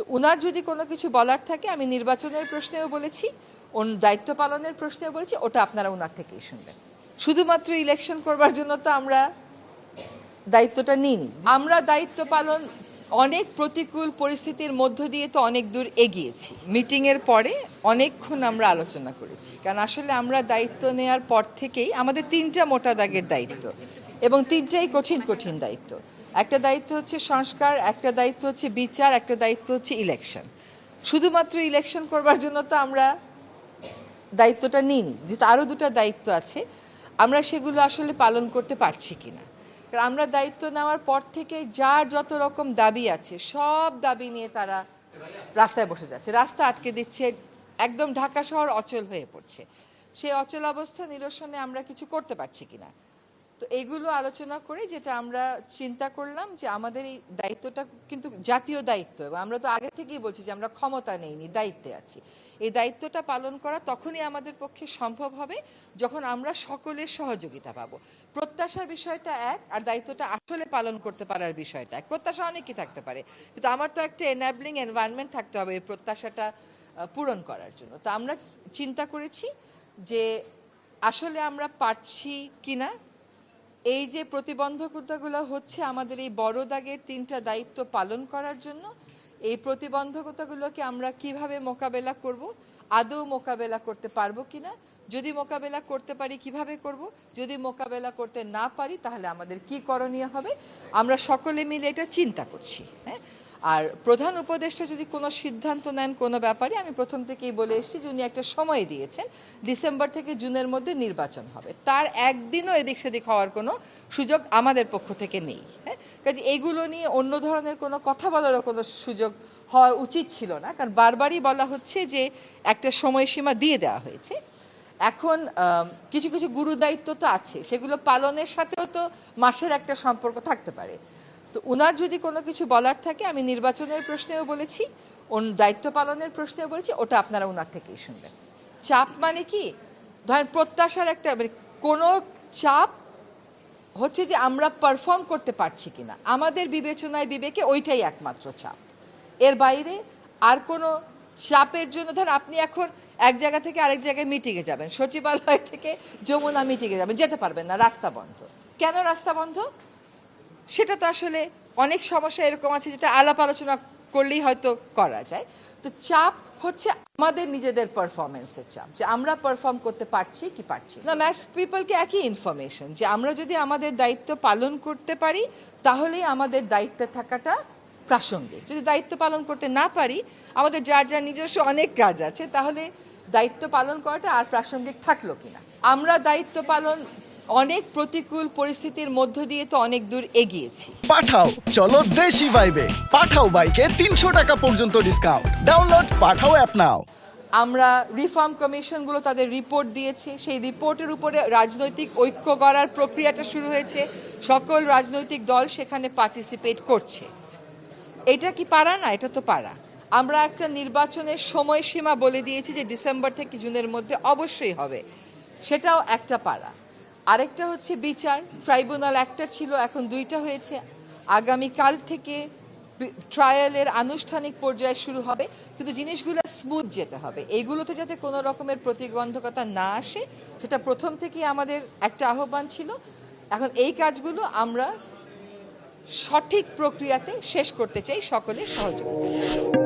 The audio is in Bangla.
তো উনার যদি কোনো কিছু বলার থাকে আমি নির্বাচনের প্রশ্নেও বলেছি, দায়িত্ব পালনের প্রশ্নেও বলেছি, ওটা আপনারা উনার থেকেই শুনবেন। শুধুমাত্র ইলেকশন করবার জন্য তো আমরা দায়িত্বটা নিইনি। আমরা দায়িত্ব পালন অনেক প্রতিকূল পরিস্থিতির মধ্য দিয়ে তো অনেক দূর এগিয়েছি। মিটিংয়ের পরে অনেকক্ষণ আমরা আলোচনা করেছি, কারণ আসলে আমরা দায়িত্ব নেওয়ার পর থেকেই আমাদের 3টা মোটা দাগের দায়িত্ব এবং 3টাই কঠিন কঠিন দায়িত্ব। একটা দায়িত্ব হচ্ছে সংস্কার, একটা দায়িত্ব হচ্ছে বিচার, একটা দায়িত্ব হচ্ছে ইলেকশন। শুধুমাত্র ইলেকশন করবার জন্য তো আমরা দায়িত্বটা নিইনি, যেহেতু আরও 2টা দায়িত্ব আছে, আমরা সেগুলো আসলে পালন করতে পারছি কিনা। কারণ আমরা দায়িত্ব নেওয়ার পর থেকে যার যত রকম দাবি আছে সব দাবি নিয়ে তারা রাস্তায় বসে যাচ্ছে, রাস্তা আটকে দিচ্ছে, একদম ঢাকা শহর অচল হয়ে পড়ছে। সেই অচল অবস্থা নিরসনে আমরা কিছু করতে পারছি কিনা। তো এগুলো আলোচনা করে যেটা আমরা চিন্তা করলাম যে আমাদের এই দায়িত্বটা কিন্তু জাতীয় দায়িত্ব, এবং আমরা তো আগে থেকেই বলছি যে আমরা ক্ষমতা নেইনি, দায়িত্বে আছি। এই দায়িত্বটা পালন করা তখনই আমাদের পক্ষে সম্ভব হবে যখন আমরা সকলের সহযোগিতা পাবো। প্রত্যাশার বিষয়টা এক, আর দায়িত্বটা আসলে পালন করতে পারার বিষয়টা এক। প্রত্যাশা অনেকই থাকতে পারে, কিন্তু আমার তো একটা এনাবলিং এনভায়রনমেন্ট থাকতে হবে এই প্রত্যাশাটা পূরণ করার জন্য। তো আমরা চিন্তা করেছি যে আসলে আমরা পারছি কিনা। এই যে প্রতিবন্ধকতাগুলো হচ্ছে আমাদের এই বড় দাগের 3টা দায়িত্ব পালন করার জন্য, এই প্রতিবন্ধকতাগুলোকে আমরা কিভাবে মোকাবেলা করব, আদৌ মোকাবেলা করতে পারবো কিনা, যদি মোকাবেলা করতে পারি কিভাবে করব, যদি মোকাবেলা করতে না পারি তাহলে আমাদের কি করণীয় হবে, আমরা সকলে মিলে এটা চিন্তা করছি। হ্যাঁ, আর প্রধান উপদেষ্টা যদি কোনো সিদ্ধান্ত নেন কোনো ব্যাপারে, আমি প্রথম থেকেই বলে এসেছি যে উনি একটা সময় দিয়েছেন, ডিসেম্বর থেকে জুনের মধ্যে নির্বাচন হবে, তার একদিনও এদিক সেদিক হওয়ার কোনো সুযোগ আমাদের পক্ষ থেকে নেই। হ্যাঁ, কাজে এইগুলো নিয়ে অন্য ধরনের কোনো কথা বলারও কোনো সুযোগ হওয়া উচিত ছিল না, কারণ বারবারই বলা হচ্ছে যে একটা সময়সীমা দিয়ে দেওয়া হয়েছে। এখন কিছু কিছু গুরু দায়িত্ব তো আছে, সেগুলো পালনের সাথেও তো মাসের একটা সম্পর্ক থাকতে পারে। তো উনার যদি কোনো কিছু বলার থাকে আমি নির্বাচনের প্রশ্নেও বলেছি, দায়িত্ব পালনের প্রশ্নেও বলেছি, ওটা আপনারা উনার থেকেই শুনবেন। চাপ মানে কি, ধরেন প্রত্যাশার একটা কোনো চাপ হচ্ছে যে আমরা পারফর্ম করতে পারছি কিনা, আমাদের বিবেচনায় বিবেকে ওইটাই একমাত্র চাপ। এর বাইরে আর কোনো চাপের জন্য, ধরেন আপনি এখন এক জায়গা থেকে আরেক জায়গায় মিটিংয়ে যাবেন, সচিবালয় থেকে যমুনা মিটিংয়ে যাবেন, যেতে পারবেন না, রাস্তা বন্ধ। কেন রাস্তা বন্ধ? সেটা তো আসলে অনেক সমস্যা এরকম আছে যেটা আলাপ আলোচনা করলেই হয়তো করা যায়। তো চাপ হচ্ছে আমাদের নিজেদের পারফরমেন্সের চাপ, যে আমরা পারফর্ম করতে পারছি কি পারছি না। ম্যাস পিপলকে একই ইনফরমেশন, যে আমরা যদি আমাদের দায়িত্ব পালন করতে পারি তাহলেই আমাদের দায়িত্বে থাকাটা প্রাসঙ্গিক। যদি দায়িত্ব পালন করতে না পারি, আমাদের যার যার নিজস্ব অনেক কাজ আছে, তাহলে দায়িত্ব পালন করাটা আর প্রাসঙ্গিক থাকলো কিনা। আমরা দায়িত্ব পালন অনেক প্রতিকূল পরিস্থিতির মধ্য দিয়ে তো অনেক দূর এগিয়েছি। পাঠাও চলো দেশি ভাইবে, পাঠাও বাইকে 300 টাকা পর্যন্ত ডিসকাউন্ট। ডাউনলোড পাঠাও অ্যাপ নাও। আমরা রিফর্ম কমিশনগুলো তাদের রিপোর্ট দিয়েছে, সেই রিপোর্টের উপরে রাজনৈতিক ঐক্য গড়ার প্রক্রিয়াটা শুরু হয়েছে, সকল রাজনৈতিক দল সেখানে পার্টিসিপেট করছে। এটা কি পারা না? এটা তো পারা। আমরা একটা নির্বাচনের সময়সীমা বলে দিয়েছি যে ডিসেম্বর থেকে জুনের মধ্যে অবশ্যই হবে, সেটাও একটা পারা। আরেকটা হচ্ছে বিচার, ট্রাইব্যুনাল একটা ছিল, এখন 2টা হয়েছে। আগামীকাল থেকে ট্রায়ালের আনুষ্ঠানিক পর্যায়ে শুরু হবে, কিন্তু জিনিসগুলো স্মুথ যেতে হবে, এইগুলোতে যাতে কোনো রকমের প্রতিবন্ধকতা না আসে, সেটা প্রথম থেকেই আমাদের একটা আহ্বান ছিল। এখন এই কাজগুলো আমরা সঠিক প্রক্রিয়াতে শেষ করতে চাই সকলের সহযোগিতা।